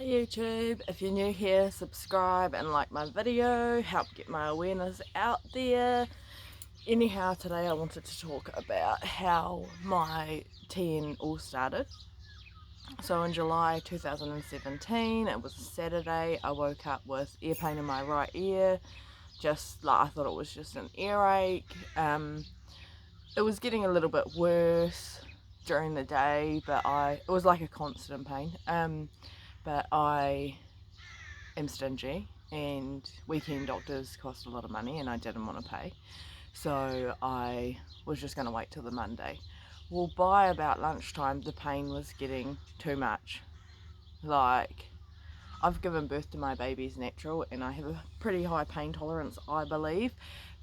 Hi YouTube, if you're new here, subscribe and like my video, help get my awareness out there. Anyhow, today I wanted to talk about how my TN all started. So in July 2017, it was a Saturday, I woke up with ear pain in my right ear, just like I thought it was just an earache. It was getting a little bit worse during the day, but it was like a constant pain. But I am stingy and weekend doctors cost a lot of money and I didn't want to pay, so I was just going to wait till the Monday. Well, by about lunchtime the pain was getting too much. Like, I've given birth to my babies natural and I have a pretty high pain tolerance, I believe,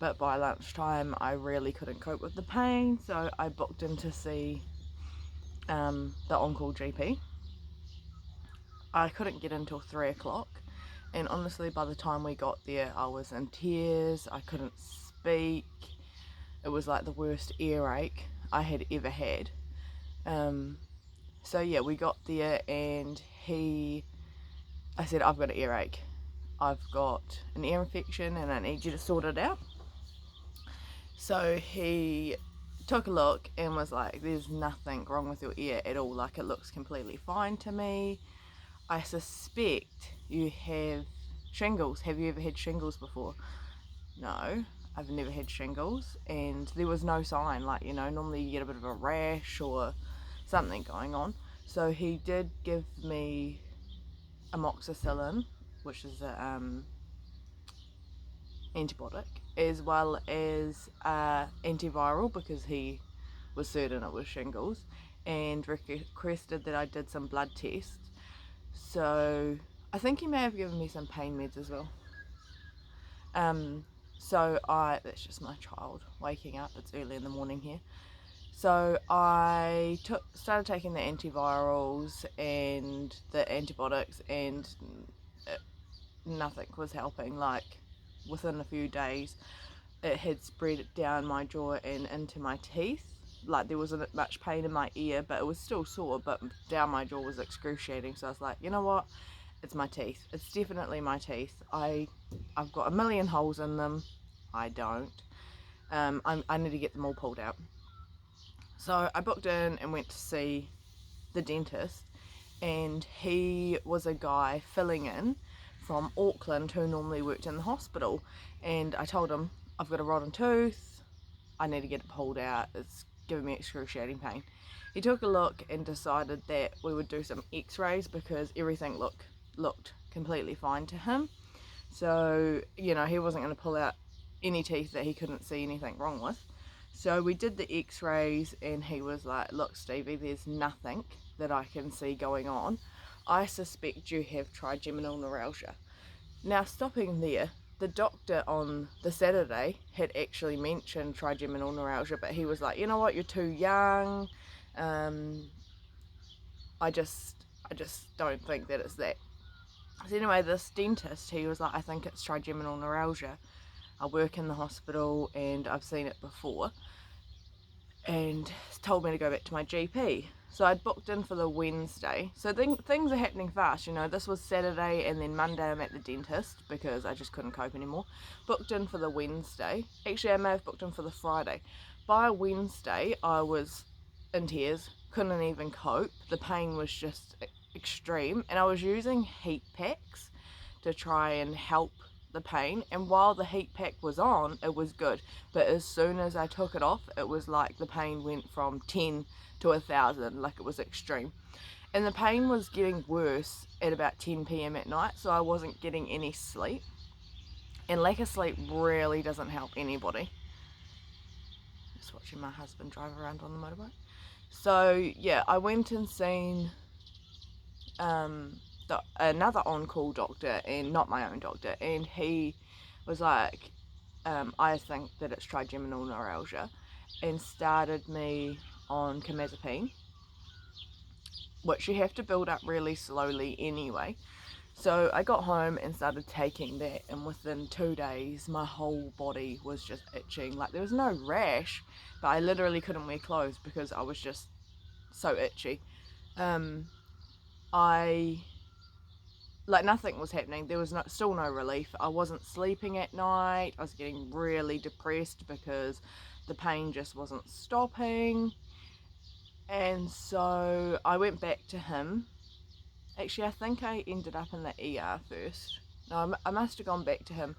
but by lunchtime I really couldn't cope with the pain, so I booked in to see the on-call GP. I couldn't get in till 3 o'clock, and honestly by the time we got there I was in tears, I couldn't speak. It was like the worst earache I had ever had. So yeah, we got there and I said, I've got an earache, I've got an ear infection and I need you to sort it out. So he took a look and was like, there's nothing wrong with your ear at all, like it looks completely fine to me. I suspect you have shingles. Have you ever had shingles before? No, I've never had shingles, and there was no sign, like, you know, normally you get a bit of a rash or something going on. So he did give me amoxicillin, which is a antibiotic, as well as antiviral, because he was certain it was shingles, and requested that I did some blood tests. So I think he may have given me some pain meds as well. That's just my child waking up, it's early in the morning here. So I started taking the antivirals and the antibiotics, and nothing was helping. Like, within a few days it had spread down my jaw and into my teeth. Like, there wasn't much pain in my ear, but it was still sore, but down my jaw was excruciating. So I was like, you know what, it's my teeth, it's definitely my teeth. I've got a million holes in them. I don't. I need to get them all pulled out. So I booked in and went to see the dentist, and he was a guy filling in from Auckland who normally worked in the hospital, and I told him, I've got a rotten tooth, I need to get it pulled out, it's giving me excruciating pain. He took a look and decided that we would do some x-rays because everything looked completely fine to him. So, you know, he wasn't going to pull out any teeth that he couldn't see anything wrong with. So we did the x-rays and he was like, look Stevie, there's nothing that I can see going on. I suspect you have trigeminal neuralgia. Now, stopping there, the doctor on the Saturday had actually mentioned trigeminal neuralgia, but he was like, you know what, you're too young. I just don't think that it's that. So anyway, this dentist, he was like, I think it's trigeminal neuralgia. I work in the hospital and I've seen it before, and told me to go back to my GP. So I'd booked in for the Wednesday. So things are happening fast, you know. This was Saturday, and then Monday I'm at the dentist because I just couldn't cope anymore. Booked in for the Wednesday. Actually, I may have booked in for the Friday. By Wednesday, I was in tears, couldn't even cope. The pain was just extreme, and I was using heat packs to try and help the pain, and while the heat pack was on it was good, but as soon as I took it off it was like the pain went from 10 to 1,000, like it was extreme. And the pain was getting worse at about 10 p.m. at night, so I wasn't getting any sleep, and lack of sleep really doesn't help anybody. Just watching my husband drive around on the motorbike. So yeah, I went and seen another on-call doctor, and not my own doctor, and he was like, I think that it's trigeminal neuralgia, and started me on clonazepam, which you have to build up really slowly anyway. So I got home and started taking that, and within 2 days my whole body was just itching. Like, there was no rash, but I literally couldn't wear clothes because I was just so itchy. I like nothing was happening. There was still no relief. I wasn't sleeping at night. I was getting really depressed because the pain just wasn't stopping. And so I went back to him. Actually, I think I ended up in the ER first. No, I must have gone back to him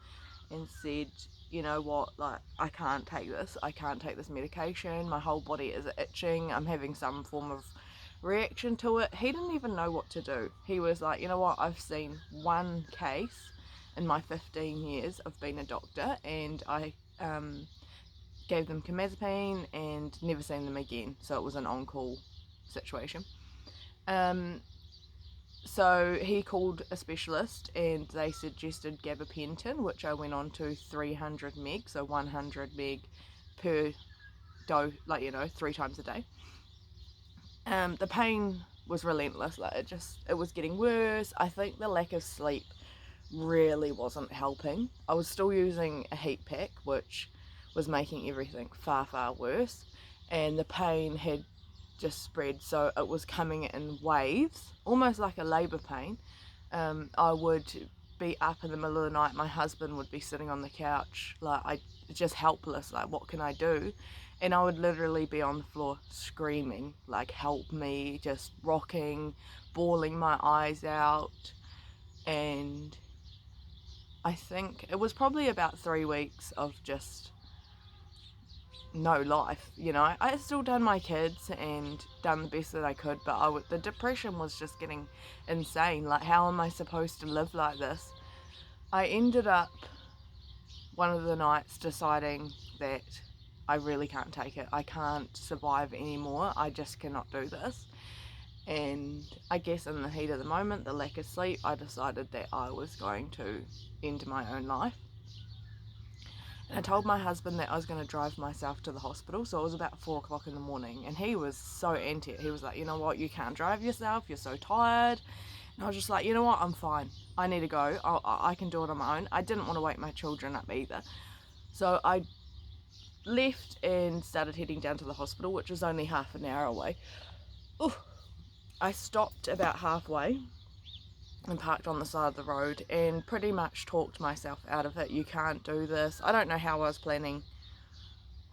and said, you know what, like, I can't take this. I can't take this medication. My whole body is itching. I'm having some form of reaction to it. He didn't even know what to do. He was like, you know what, I've seen one case in my 15 years of being a doctor, and I gave them clonazepam and never seen them again. So it was an on-call situation. So he called a specialist and they suggested gabapentin, which I went on to 300 meg, so 100 meg per dose, like, you know, 3 times a day. The pain was relentless. Like, it was getting worse. I think the lack of sleep really wasn't helping. I was still using a heat pack, which was making everything far, far worse, and the pain had just spread, so it was coming in waves, almost like a labour pain. I would be up in the middle of the night, my husband would be sitting on the couch, like, I just helpless, like, what can I do? And I would literally be on the floor screaming, like, help me, just rocking, bawling my eyes out. And I think it was probably about 3 weeks of just no life, you know. I had still done my kids and done the best that I could, but the depression was just getting insane. Like, how am I supposed to live like this? I ended up one of the nights deciding that I really can't take it. I can't survive anymore. I just cannot do this. And I guess in the heat of the moment, the lack of sleep, I decided that I was going to end my own life. And I told my husband that I was going to drive myself to the hospital, so it was about 4 o'clock in the morning, and he was so anti it. He was like, you know what, you can't drive yourself, you're so tired. And I was just like, you know what, I'm fine. I need to go. I can do it on my own. I didn't want to wake my children up either. So I left and started heading down to the hospital, which was only half an hour away. Ooh. I stopped about halfway and parked on the side of the road and pretty much talked myself out of it. You can't do this. I don't know how I was planning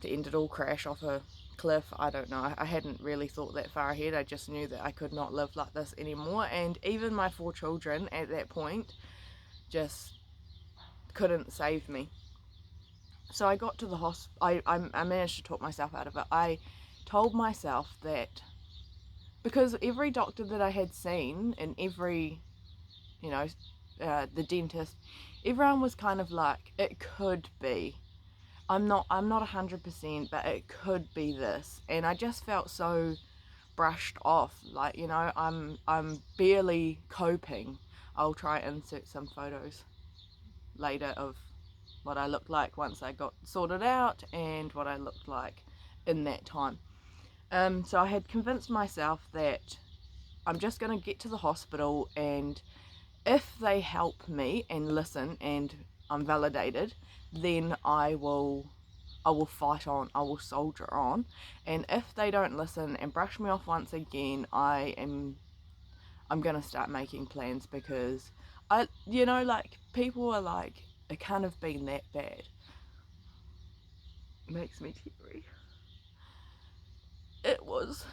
to end it all, crash off a cliff. I don't know. I hadn't really thought that far ahead. I just knew that I could not live like this anymore, and even my 4 children at that point just couldn't save me. So I got to the hospital. I managed to talk myself out of it. I told myself that, because every doctor that I had seen and every, you know, the dentist, everyone was kind of like, it could be. I'm not 100%, but it could be this. And I just felt so brushed off, like, you know, I'm barely coping. I'll try and insert some photos later of what I looked like once I got sorted out and what I looked like in that time. So I had convinced myself that I'm just going to get to the hospital, and if they help me and listen and I'm validated, then I will fight on, I will soldier on. And if they don't listen and brush me off once again, I'm going to start making plans, because you know, like, people are like, it can't have been that bad. It makes me teary. It was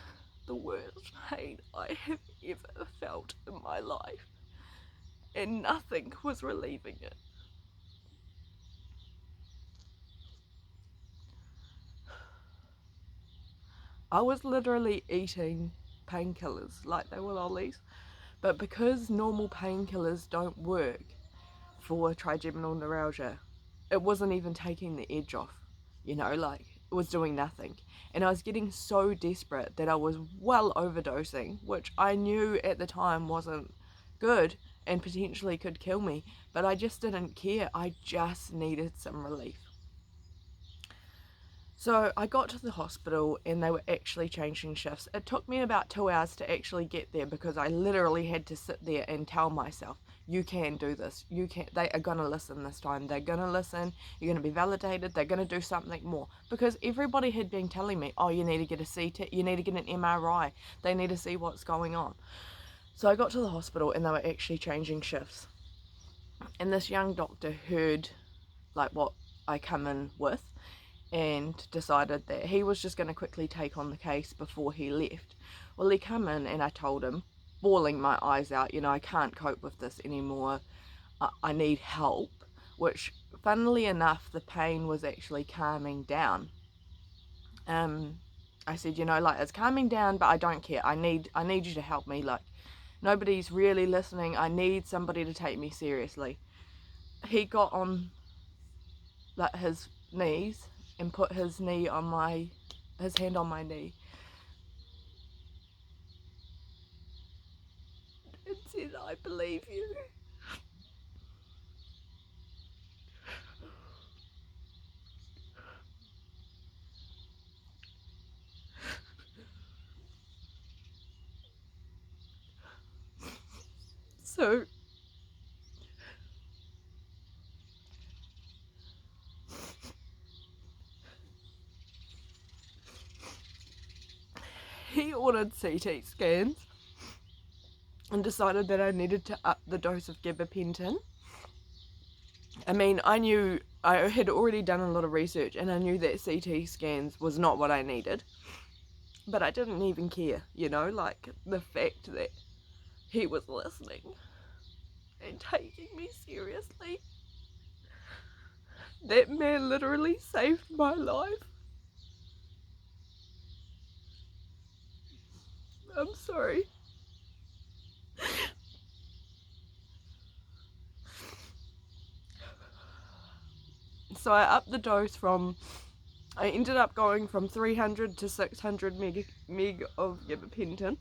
the worst pain I have ever felt in my life, and nothing was relieving it. I was literally eating painkillers like they were lollies, but because normal painkillers don't work for trigeminal neuralgia, it wasn't even taking the edge off, you know, like, it was doing nothing. And I was getting so desperate that I was well overdosing, which I knew at the time wasn't good and potentially could kill me, but I just didn't care. I just needed some relief. So I got to the hospital and they were actually changing shifts. It took me about 2 hours to actually get there, because I literally had to sit there and tell myself, you can do this. You can. They are going to listen this time. They're going to listen. You're going to be validated. They're going to do something more. Because everybody had been telling me, oh, you need to get a CT, you need to get an MRI. They need to see what's going on. So I got to the hospital and they were actually changing shifts. And this young doctor heard like what I come in with and decided that he was just going to quickly take on the case before he left. Well, he come in and I told him, bawling my eyes out, you know, I can't cope with this anymore. I need help. Which, funnily enough, the pain was actually calming down. I said, you know, like, it's calming down, but I don't care. I need you to help me. Like, nobody's really listening. I need somebody to take me seriously. He got on like his knees and put his hand on my knee and said, I believe you. So he ordered CT scans and decided that I needed to up the dose of gabapentin. I mean, I had already done a lot of research and I knew that CT scans was not what I needed. But I didn't even care, you know, like the fact that he was listening and taking me seriously. That man literally saved my life. I'm sorry. So I upped the dose I ended up going from 300 to 600 meg of gabapentin.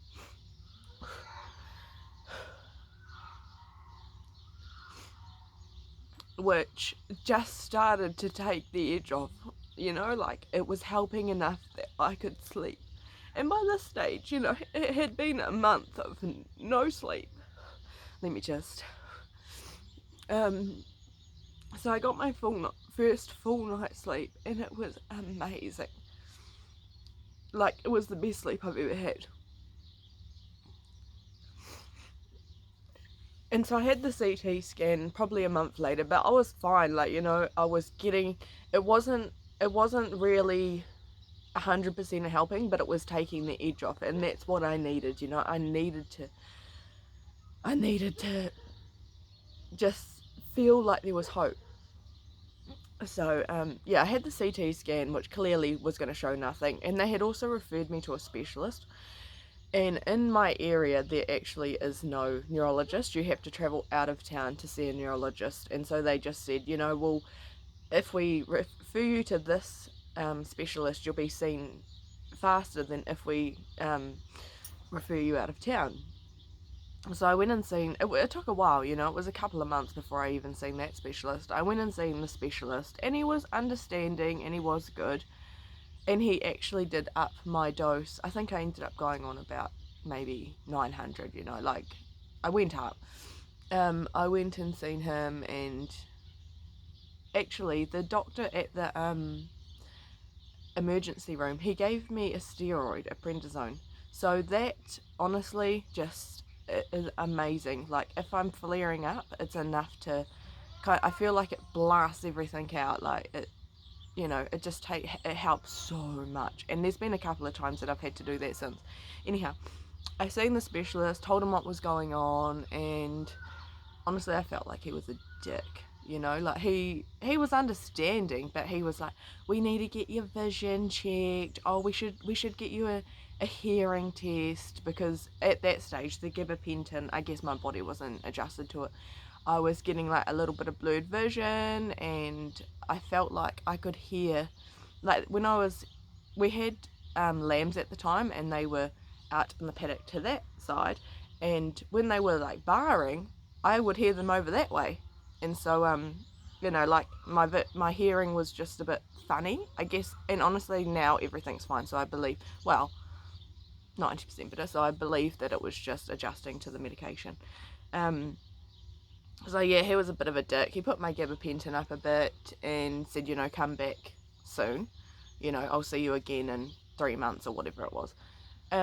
Which just started to take the edge off, you know, like it was helping enough that I could sleep. And by this stage, you know, it had been a month of no sleep. Let me just so I got my first full night's sleep and it was amazing. Like, it was the best sleep I've ever had. And so I had the CT scan probably a month later, but I was fine. Like, you know, I was getting, it wasn't really 100% helping, but it was taking the edge off, and that's what I needed. You know, I needed to just feel like there was hope. So yeah, I had the CT scan, which clearly was going to show nothing, and they had also referred me to a specialist. And in my area, there actually is no neurologist. You have to travel out of town to see a neurologist. And so they just said, you know, well, if we refer you to this specialist, you'll be seen faster than if we refer you out of town. So I went and seen, it took a while, you know, it was a couple of months before I even seen that specialist. I went and seen the specialist, and he was understanding and he was good. And he actually did up my dose. I think I ended up going on about maybe 900, you know, like I went up. I went and seen him, and actually the doctor at the emergency room, he gave me a steroid, a prednisone. So that honestly just is amazing. Like, if I'm flaring up, it's enough to I feel like it blasts everything out. Like, it, you know, it helps so much. And there's been a couple of times that I've had to do that since. Anyhow, I seen the specialist, told him what was going on, and honestly I felt like he was a dick, you know. Like, he was understanding, but he was like, we need to get your vision checked, oh, we should get you a hearing test, because at that stage the gabapentin, I guess my body wasn't adjusted to it. I was getting like a little bit of blurred vision, and I felt like I could hear, like when we had lambs at the time, and they were out in the paddock to that side, and when they were like barring, I would hear them over that way. And so you know, like my hearing was just a bit funny, I guess. And honestly now everything's fine, so I believe, well, 90% better, so I believe that it was just adjusting to the medication. So yeah, he was a bit of a dick. He put my gabapentin up a bit and said, you know, come back soon. You know, I'll see you again in 3 months or whatever it was.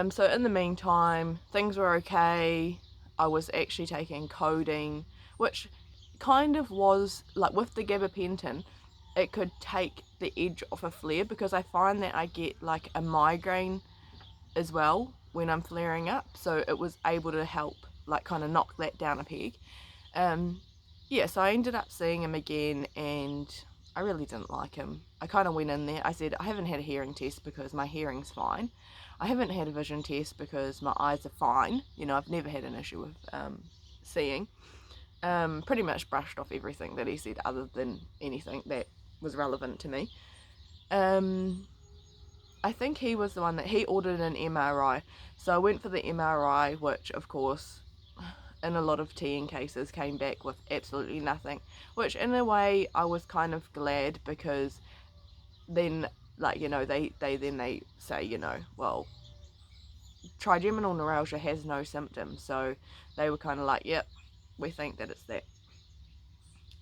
So in the meantime, things were okay. I was actually taking codeine, which kind of was like with the gabapentin, it could take the edge off a flare, because I find that I get like a migraine as well when I'm flaring up, so it was able to help like kind of knock that down a peg. Yeah, so I ended up seeing him again, and I really didn't like him. I kind of went in there, I said I haven't had a hearing test because my hearing's fine, I haven't had a vision test because my eyes are fine, you know, I've never had an issue with seeing. Pretty much brushed off everything that he said other than anything that was relevant to me. I think he was the one that he ordered an MRI. So I went for the MRI, which of course in a lot of TN cases came back with absolutely nothing, which in a way I was kind of glad, because then, like, you know, they say, you know, well, trigeminal neuralgia has no symptoms, so they were kind of like, yep, we think that it's that.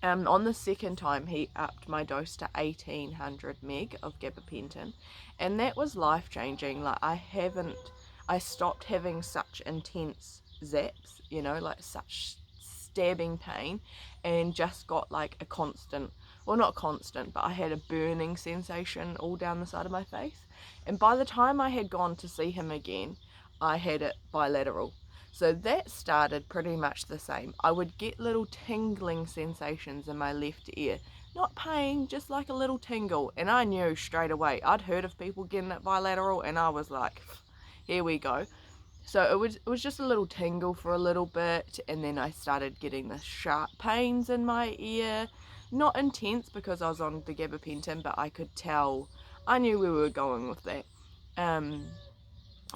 On the second time, he upped my dose to 1800 meg of gabapentin, and that was life changing. Like, I stopped having such intense zaps, you know, like such stabbing pain, and just got like a constant, well, not constant, but I had a burning sensation all down the side of my face. And by the time I had gone to see him again, I had it bilateral. So that started pretty much the same. I would get little tingling sensations in my left ear. Not pain, just like a little tingle. And I knew straight away. I'd heard of people getting it bilateral, and I was like, here we go. So it was just a little tingle for a little bit, and then I started getting the sharp pains in my ear. Not intense because I was on the gabapentin, but I could tell. I knew we were going with that.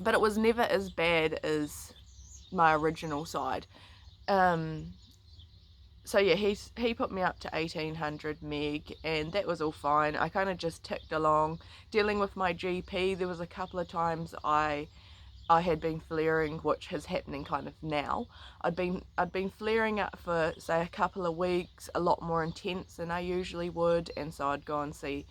But it was never as bad as my original side. So yeah, he put me up to 1800 meg, and that was all fine. I kind of just ticked along dealing with my GP. There was a couple of times I had been flaring, which is happening kind of now. I'd been flaring up for say a couple of weeks, a lot more intense than I usually would, and so I'd go and see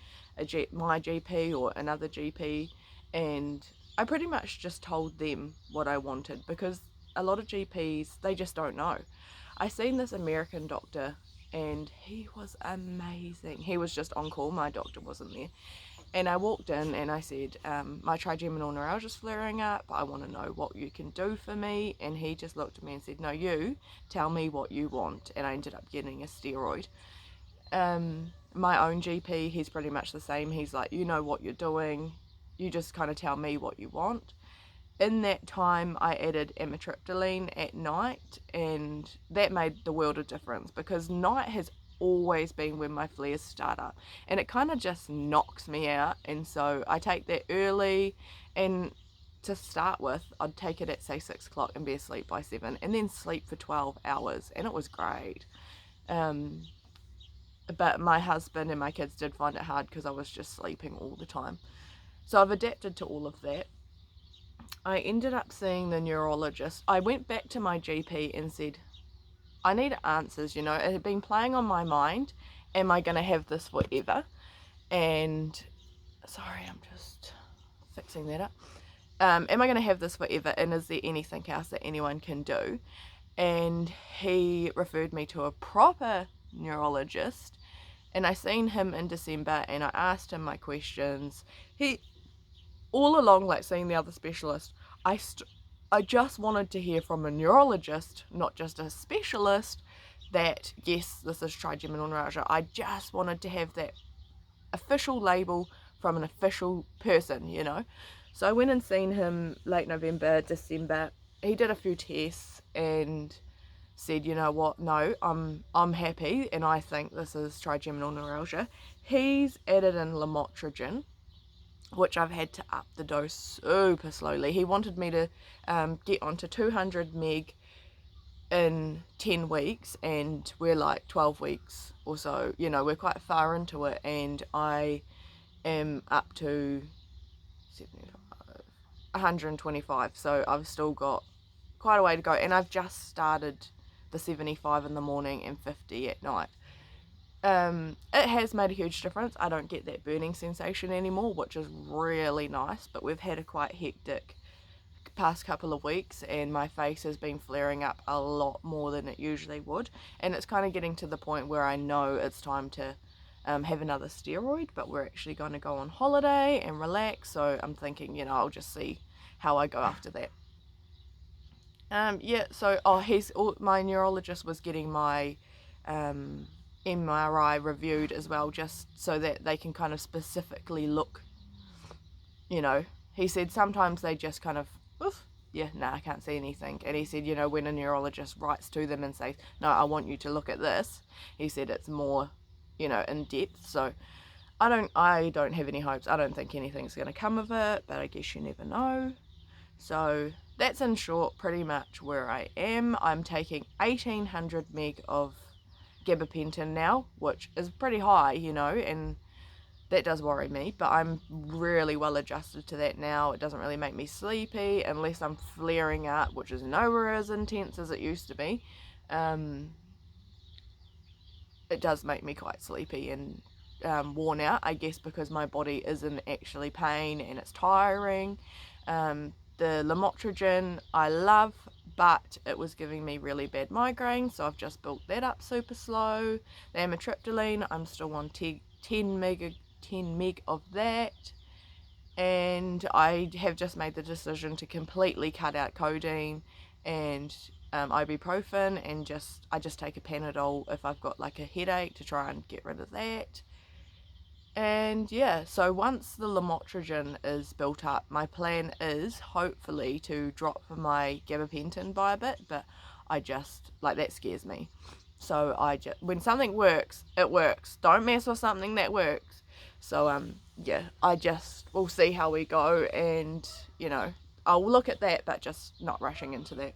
my GP or another GP, and I pretty much just told them what I wanted, because a lot of GPs, they just don't know. I seen this American doctor, and he was amazing. He was just on call, my doctor wasn't there. And I walked in and I said, my trigeminal neuralgia is flaring up, I want to know what you can do for me. And he just looked at me and said, no, you tell me what you want. And I ended up getting a steroid. My own GP, he's pretty much the same. He's like, you know what you're doing, you just kind of tell me what you want. In that time, I added amitriptyline at night, and that made the world of difference, because night has always been when my flares start up, and it kind of just knocks me out. And so I take that early, and to start with, I'd take it at say 6 o'clock and be asleep by 7, and then sleep for 12 hours, and it was great. But my husband and my kids did find it hard because I was just sleeping all the time. So I've adapted to all of that. I ended up seeing the neurologist. I went back to my GP and said, I need answers, you know, it had been playing on my mind. Am I going to have this forever? And, sorry, I'm just fixing that up. Am I going to have this forever? And is there anything else that anyone can do? And he referred me to a proper neurologist. And I seen him in December, and I asked him my questions. He, all along, like seeing the other specialist, I just wanted to hear from a neurologist, not just a specialist, that yes, this is trigeminal neuralgia. I just wanted to have that official label from an official person, you know. So I went and seen him late November, December. He did a few tests and said, you know what, no, I'm happy, and I think this is trigeminal neuralgia. He's added in lamotrigine, which I've had to up the dose super slowly. He wanted me to get onto 200 meg in 10 weeks, and we're like 12 weeks or so, you know, we're quite far into it, and I am up to 125, so I've still got quite a way to go, and I've just started the 75 in the morning and 50 at night. It has made a huge difference. I don't get that burning sensation anymore, which is really nice, but we've had a quite hectic past couple of weeks, and my face has been flaring up a lot more than it usually would, and it's kind of getting to the point where I know it's time to have another steroid, but we're actually going to go on holiday and relax, so I'm thinking, you know, I'll just see how I go after that. Yeah, so my neurologist was getting my MRI reviewed as well, just so that they can kind of specifically look, you know. He said sometimes they just kind of, oof, yeah, nah, I can't see anything. And he said, you know, when a neurologist writes to them and says, no, I want you to look at this, he said it's more, you know, in depth. So I don't have any hopes. I don't think anything's going to come of it, but I guess you never know. So that's in short pretty much where I am. I'm taking 1800 meg of gabapentin now, which is pretty high, you know, and that does worry me, but I'm really well adjusted to that now. It doesn't really make me sleepy unless I'm flaring up, which is nowhere as intense as it used to be. It does make me quite sleepy and worn out, I guess, because my body isn't actually pain and it's tiring. The lamotrigine I love, but it was giving me really bad migraines, so I've just built that up super slow. The amitriptyline, I'm still on 10 meg of that, and I have just made the decision to completely cut out codeine and ibuprofen, and I just take a Panadol if I've got like a headache to try and get rid of that. And yeah, so once the lamotrigine is built up, my plan is hopefully to drop my gabapentin by a bit, but I just, like, that scares me. So when something works, it works. Don't mess with something that works. So yeah, we'll see how we go, and you know, I'll look at that, but just not rushing into that.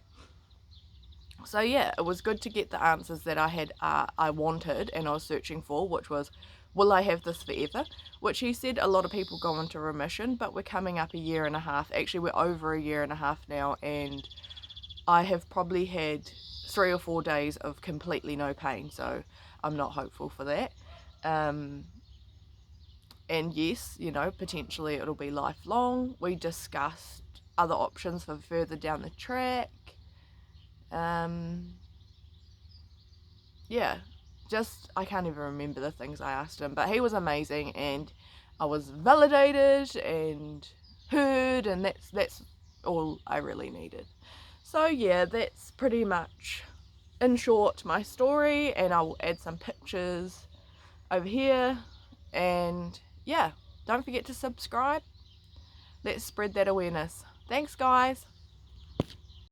So yeah, it was good to get the answers that I wanted and I was searching for, which was, will I have this forever? Which he said a lot of people go into remission, but we're coming up a year and a half. Actually, we're over a year and a half now, and I have probably had 3 or 4 days of completely no pain, so I'm not hopeful for that. And yes, you know, potentially it'll be lifelong. We discussed other options for further down the track. Yeah, just, I can't even remember the things I asked him, but he was amazing, and I was validated and heard, and that's all I really needed. So yeah, that's pretty much, in short, my story, and I will add some pictures over here. And yeah, don't forget to subscribe. Let's spread that awareness. Thanks, guys.